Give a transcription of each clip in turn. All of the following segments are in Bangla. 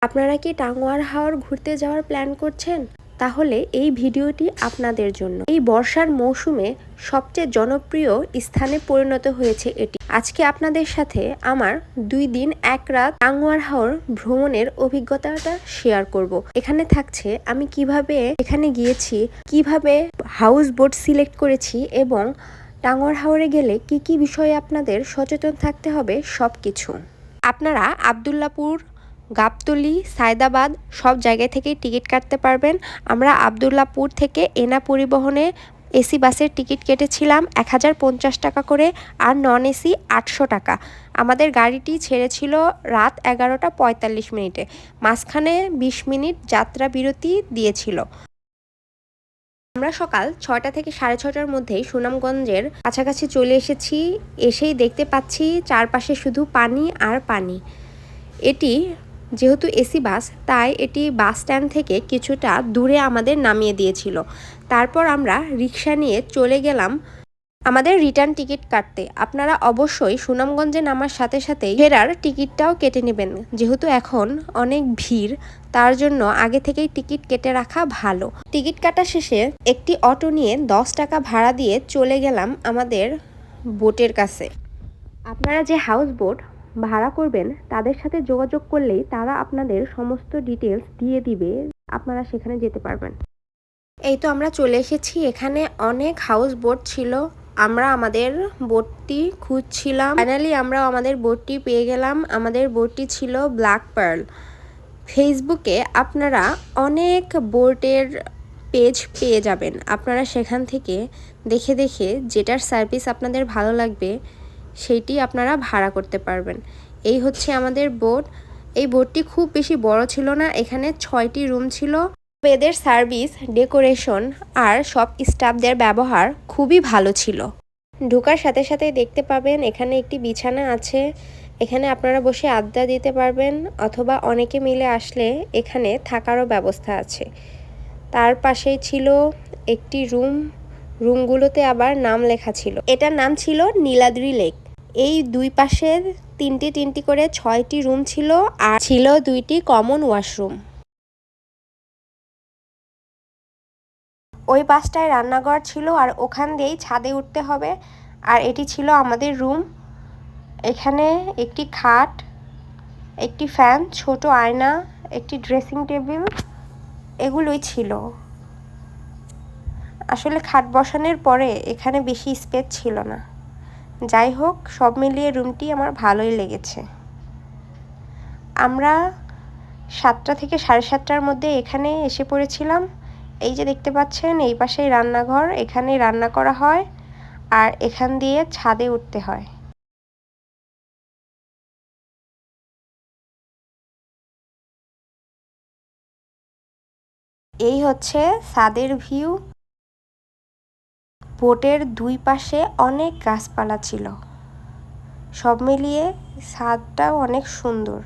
আপনারা কি টাঙ্গুয়ার হাওর ঘুরতে যাওয়ার প্ল্যান করছেন? তাহলে এই ভিডিওটি আপনাদের জন্য। এই বর্ষার মৌসুমে সবচেয়ে জনপ্রিয় স্থানে পরিণত হয়েছে এটি। আজকে আপনাদের সাথে আমার 2 দিন 1 রাত টাঙ্গুয়ার হাওর ভ্রমণের অভিজ্ঞতাটা শেয়ার করব। এখানে থাকছে আমি কিভাবে এখানে গিয়েছি, কিভাবে হাউস বোট সিলেক্ট করেছি এবং টাঙ্গুয়ার হাওরে গেলে কি কি বিষয়ে আপনাদের সচেতন থাকতে হবে সবকিছু। আপনারা আব্দুল্লাপুর, গাবতলী, সায়দাবাদ সব জায়গায় থেকেই টিকিট কাটতে পারবেন। আমরা আব্দুল্লাপুর থেকে এনা পরিবহনে এসি বাসের টিকিট কেটেছিলাম 1050 টাকা করে, আর নন এসি 800 টাকা। আমাদের গাড়িটি ছেড়েছিল রাত 11টা 45 মিনিটে। মাঝখানে 20 মিনিট যাত্রা বিরতি দিয়েছিল। আমরা সকাল 6টা থেকে 6:30টার মধ্যেই সুনামগঞ্জের কাছাকাছি চলে এসেছি। এসেই দেখতে পাচ্ছি চারপাশে শুধু পানি আর পানি। এটি যেহেতু এসি বাস, তাই এটি বাস স্ট্যান্ড থেকে কিছুটা দূরে আমাদের নামিয়ে দিয়েছিল। তারপর আমরা রিক্সা নিয়ে চলে গেলাম আমাদের রিটার্ন টিকিট কাটতে। আপনারা অবশ্যই সুনামগঞ্জে নামার সাথে সাথেই ফেরার টিকিটটাও কেটে নেবেন, যেহেতু এখন অনেক ভিড়, তার জন্য আগে থেকেই টিকিট কেটে রাখা ভালো। টিকিট কাটা শেষে একটি অটো নিয়ে 10 টাকা ভাড়া দিয়ে চলে গেলাম আমাদের বোটের কাছে। আপনারা যে হাউস বোট ভাড়া করবেন তাদের সাথে যোগাযোগ করলেই তারা আপনাদের সমস্ত ডিটেলস দিয়ে দিবে, আপনারা সেখানে যেতে পারবেন। এই তো আমরা চলে এসেছি। এখানে অনেক হাউস বোট ছিল। আমরা আমাদের বোটটি খুঁজছিলাম। ফাইনালি আমরা আমাদের বোটটি পেয়ে গেলাম। আমাদের বোটটি ছিল ব্ল্যাক পার্ল। ফেসবুকে আপনারা অনেক বোটের পেজ পেয়ে যাবেন। আপনারা সেখান থেকে দেখে দেখে যেটার সার্ভিস আপনাদের ভালো লাগবে সেইটি আপনারা ভাড়া করতে পারবেন। এই হচ্ছে আমাদের বোট। এই বোটটি খুব বেশি বড় ছিল না। এখানে 6টি রুম ছিল। এদের সার্ভিস, ডেকোরেশন আর সব স্টাফদের ব্যবহার খুবই ভালো ছিল। ঢোকার সাথে সাথে দেখতে পাবেন এখানে একটি বিছানা আছে। এখানে আপনারা বসে আড্ডা দিতে পারবেন, অথবা অনেকে মিলে আসলে এখানে থাকারও ব্যবস্থা আছে। তার পাশেই ছিল একটি রুমগুলোতে আবার নাম লেখা ছিল। এটার নাম ছিল নীলাদ্রি লেক। এই দুই পাশের তিনটি করে 6টি রুম ছিল, আর ছিল 2টি কমন ওয়াশরুম। ওই পাশটায় রান্নাঘর ছিল, আর ওখান দিয়েই ছাদে উঠতে হবে। আর এটি ছিল আমাদের রুম। এখানে একটি খাট, একটি ফ্যান, ছোট আয়না, একটি ড্রেসিং টেবিল, এগুলোই ছিল। আসলে খাট বসানোর পরে এখানে বেশি স্পেস ছিল না। যাই হোক, সব মিলিয়ে রুমটি আমার ভালোই লেগেছে। আমরা 7টা থেকে 7:30টার মধ্যে এখানে এসে পড়েছিলাম। এই যে দেখতে পাচ্ছেন, এই পাশেই রান্নাঘর, এখানেই রান্না করা হয়, আর এখান দিয়ে ছাদে উঠতে হয়। এই হচ্ছে ছাদের ভিউ। বোটের দুই পাশে অনেক গাছপালা ছিল। সব মিলিয়ে ছাদটাও অনেক সুন্দর।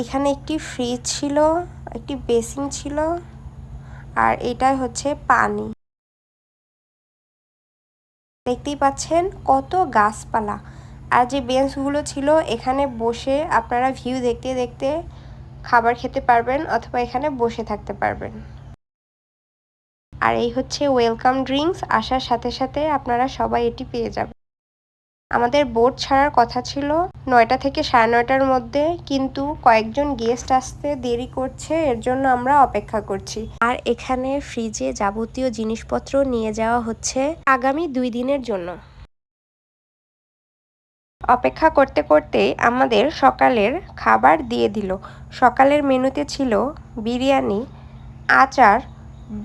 এখানে একটি ফ্রিজ ছিল, একটি বেসিন ছিল, আর এটাই হচ্ছে পানি। দেখতেই পাচ্ছেন কত গাছপালা। আর যে বেঞ্চগুলো ছিল, এখানে বসে আপনারা ভিউ দেখতে দেখতে খাবার খেতে পারবেন, অথবা এখানে বসে থাকতে পারবেন। আর এই হচ্ছে ওয়েলকাম ড্রিঙ্কস। আসার সাথে সাথে আপনারা সবাই এটি পেয়ে যাবেন। আমাদের বোট ছাড়ার কথা ছিল 9টা থেকে 9:30টার মধ্যে, কিন্তু কয়েকজন গেস্ট আসতে দেরি করছে, এর জন্য আমরা অপেক্ষা করছি। আর এখানে ফ্রিজে যাবতীয় জিনিসপত্র নিয়ে যাওয়া হচ্ছে আগামী 2 দিনের জন্য। অপেক্ষা করতে করতে আমাদের সকালের খাবার দিয়ে দিল। সকালের মেনুতে ছিল বিরিয়ানি, আচার,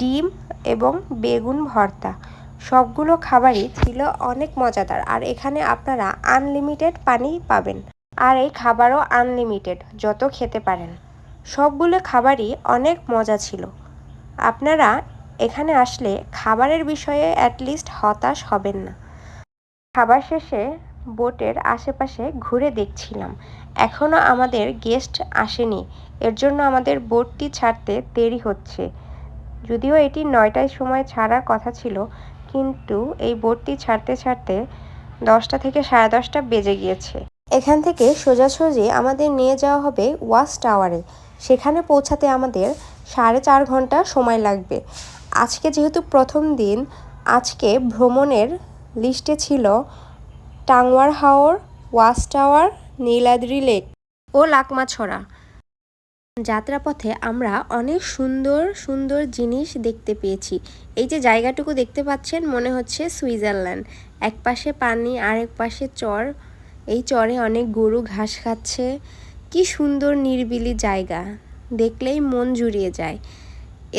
ডিম এবং বেগুন ভর্তা। সবগুলো খাবারই ছিল অনেক মজাদার। আর এখানে আপনারা আনলিমিটেড পানি পাবেন, আর এই খাবারও আনলিমিটেড, যত খেতে পারেন। সবগুলো খাবারই অনেক মজা ছিল। আপনারা এখানে আসলে খাবারের বিষয়ে অ্যাটলিস্ট হতাশ হবেন না। খাবার শেষে বোটের আশেপাশে ঘুরে দেখছিলাম। এখনও আমাদের গেস্ট আসেনি, এর জন্য আমাদের বোটটি ছাড়তে দেরি হচ্ছে। যদিও এটি 9টায় সময় ছাড়ার কথা ছিল, কিন্তু এই বোটটি ছাড়তে ছাড়তে 10টা থেকে 10:30 বেজে গিয়েছে। এখান থেকে সোজাসুজি আমাদের নিয়ে যাওয়া হবে ওয়াচ টাওয়ারে। সেখানে পৌঁছাতে আমাদের 4.5 ঘন্টা সময় লাগবে। আজকে যেহেতু প্রথম দিন, আজকে ভ্রমণের লিস্টে ছিল Tanguar Haor, watch tower, Niladri lake ও লাকমাছড়া। যাত্রাপথে আমরা অনেক সুন্দর সুন্দর জিনিস দেখতে পেয়েছি। এই যে জায়গাটুকু দেখতে পাচ্ছেন, মনে হচ্ছে সুইজারল্যান্ড। এক পাশে পানি আর এক পাশে চর। এই চরে অনেক গরু ঘাস খাচ্ছে। কি সুন্দর নিরিবিলি জায়গা, দেখলেই মন জুড়িয়ে যায়।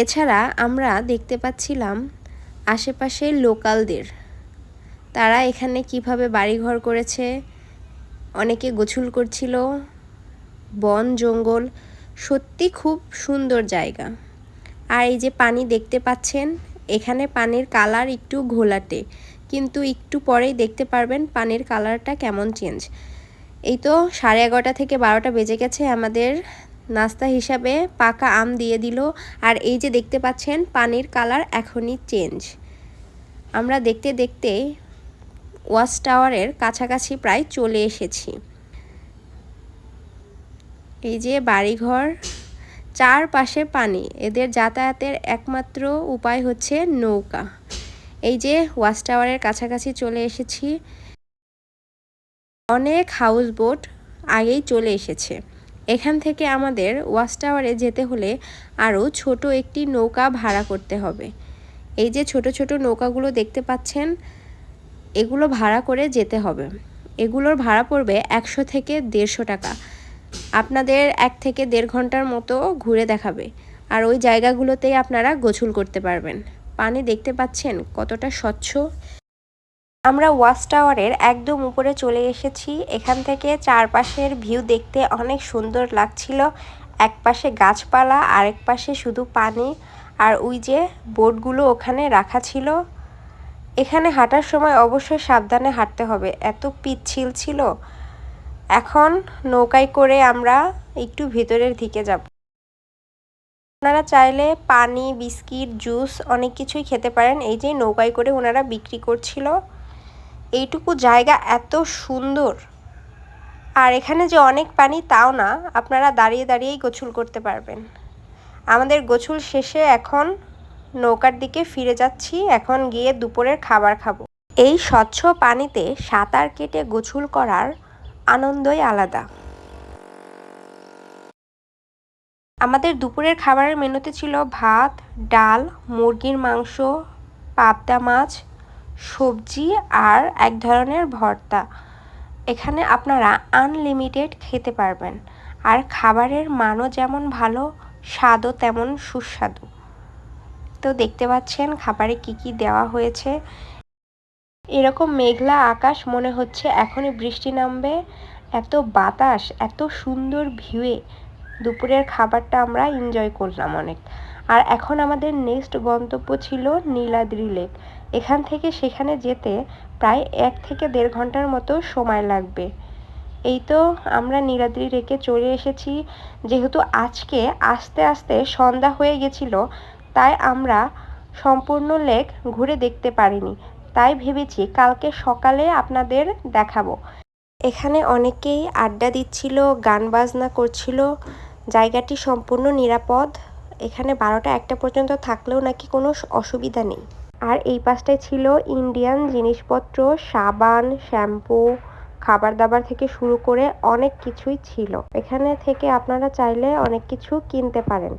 এছাড়া আমরা দেখতে পাচ্ছিলাম আশেপাশে লোকালদের, তারা এখানে কিভাবে বাড়িঘর করেছে, অনেকে গোসল করছিল। বন জঙ্গল, সত্যি খুব সুন্দর জায়গা। আর এই যে পানি দেখতে পাচ্ছেন, এখানে পানির কালার একটু ঘোলাটে, কিন্তু একটু পরেই দেখতে পারবেন পানির কালারটা কেমন চেঞ্জ। এই তো 11:30 থেকে 12টা বেজে গেছে। আমাদের নাস্তা হিসাবে পাকা আম দিয়ে দিল। আর এই যে দেখতে পাচ্ছেন পানির কালার এখনই চেঞ্জ। আমরা দেখতে দেখতে ওয়াচ টাওয়ারের কাছাকাছি প্রায় চলে এসেছি। এই যে বাড়িঘর, চারপাশে পানি। এদের যাতায়াতের একমাত্র উপায় হচ্ছে নৌকা। এই যে ওয়াচ টাওয়ারের কাছাকাছি চলে এসেছি। অনেক হাউস বোট আগেই চলে এসেছে। এখান থেকে আমাদের ওয়াচ টাওয়ারে যেতে হলে আরও ছোট একটি নৌকা ভাড়া করতে হবে। এই যে ছোট ছোট নৌকাগুলো দেখতে পাচ্ছেন, এগুলো ভাড়া করে যেতে হবে। এগুলোর ভাড়া পড়বে 100 থেকে 150 টাকা। আপনাদের 1 থেকে 1.5 ঘন্টার মতো ঘুরে দেখাবে। আর ওই জায়গাগুলোতেই আপনারা গোসল করতে পারবেন। পানি দেখতে পাচ্ছেন কতটা স্বচ্ছ। আমরা ওয়াচ টাওয়ারের একদম উপরে চলে এসেছি। এখান থেকে চারপাশের ভিউ দেখতে অনেক সুন্দর লাগছিল। এক পাশে গাছপালা, আরেক পাশে শুধু পানি। আর ওই যে বোটগুলো ওখানে রাখা ছিল। এখানে হাঁটার সময় অবশ্যই সাবধানে হাঁটতে হবে, এত পিচ্ছিল ছিল। এখন নৌকায় করে আমরা একটু ভিতরের দিকে যাব। আপনারা চাইলে পানি, বিস্কিট, জুস অনেক কিছুই খেতে পারেন। এই যে নৌকায় করে ওনারা বিক্রি করছিল। এইটুকু জায়গা এত সুন্দর। আর এখানে যে অনেক পানি তাও না, আপনারা দাঁড়িয়ে দাঁড়িয়েই গোসল করতে পারবেন। আমাদের গোসল শেষে এখন নৌকার দিকে ফিরে যাচ্ছি। এখন গিয়ে দুপুরের খাবার খাবো। এই স্বচ্ছ পানিতে সাঁতার কেটে গোসল করার আনন্দই আলাদা। আমাদের দুপুরের খাবারের মেনুতে ছিল ভাত, ডাল, মুরগির মাংস, পাবদা মাছ, সবজি আর এক ধরনের ভর্তা। এখানে আপনারা আনলিমিটেড খেতে পারবেন। আর খাবারের মানও যেমন ভালো, স্বাদও তেমন সুস্বাদু। তো দেখতে পাচ্ছেন খাবারে কি কি দেওয়া হয়েছে। এরকম মেঘলা আকাশ, মনে হচ্ছে এখনই বৃষ্টি নামবে। এত বাতাস, এত সুন্দর ভিউয়ে দুপুরের খাবারটা আমরা এনজয় করলাম অনেক। আর এখন আমাদের নেক্সট গন্তব্য ছিল নীলাদ্রি লেক। এখান থেকে সেখানে যেতে প্রায় 1 থেকে 1.5 ঘন্টার মতো সময় লাগবে। এই তো আমরা নীলাদ্রি লেকে চলে এসেছি। যেহেতু আজকে আস্তে আস্তে সন্ধ্যা হয়ে গেছিল, তাই আমরা সম্পূর্ণ লেক ঘুরে দেখতে পারিনি। তাই ভেবেছি কালকে সকালে আপনাদের দেখাবো। এখানে অনেকেই আড্ডা দিচ্ছিল, গান বাজনা করছিল। জায়গাটি সম্পূর্ণ নিরাপদ। এখানে 12টা-1টা পর্যন্ত থাকলেও নাকি কোনো অসুবিধা নেই। আর এই পাশটায় ছিল ইন্ডিয়ান জিনিসপত্র, সাবান, শ্যাম্পু, খাবার দাবার থেকে শুরু করে অনেক কিছুই ছিল। এখানে থেকে আপনারা চাইলে অনেক কিছু কিনতে পারেন।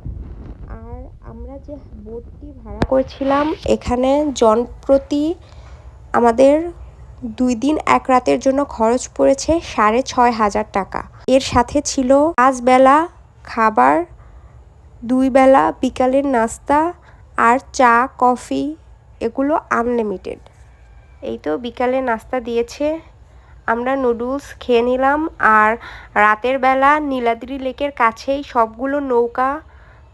আর আমরা যে বোটটি ভাড়া করেছিলাম, এখানে জনপ্রতি আমাদের 2 দিন 1 রাতের জন্য খরচ পড়েছে 6,500 টাকা। এর সাথে ছিল 5 বেলা খাবার, 2 বেলা বিকালের নাস্তা আর চা, কফি, এগুলো আনলিমিটেড। এই তো বিকালে নাস্তা দিয়েছে। আমরা নুডলস খেয়ে নিলাম। আর রাতের বেলা নীলাদ্রি লেকের কাছেই সবগুলো নৌকা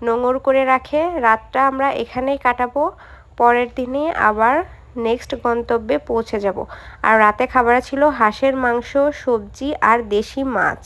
নোঙর করে রাখে। রাতটা আমরা এখানেই কাটাবো। পরের দিনে আবার নেক্সট গন্তব্যে পৌঁছে যাব। আর রাতে খাবারে ছিল হাঁসের মাংস, সবজি আর দেশি মাছ।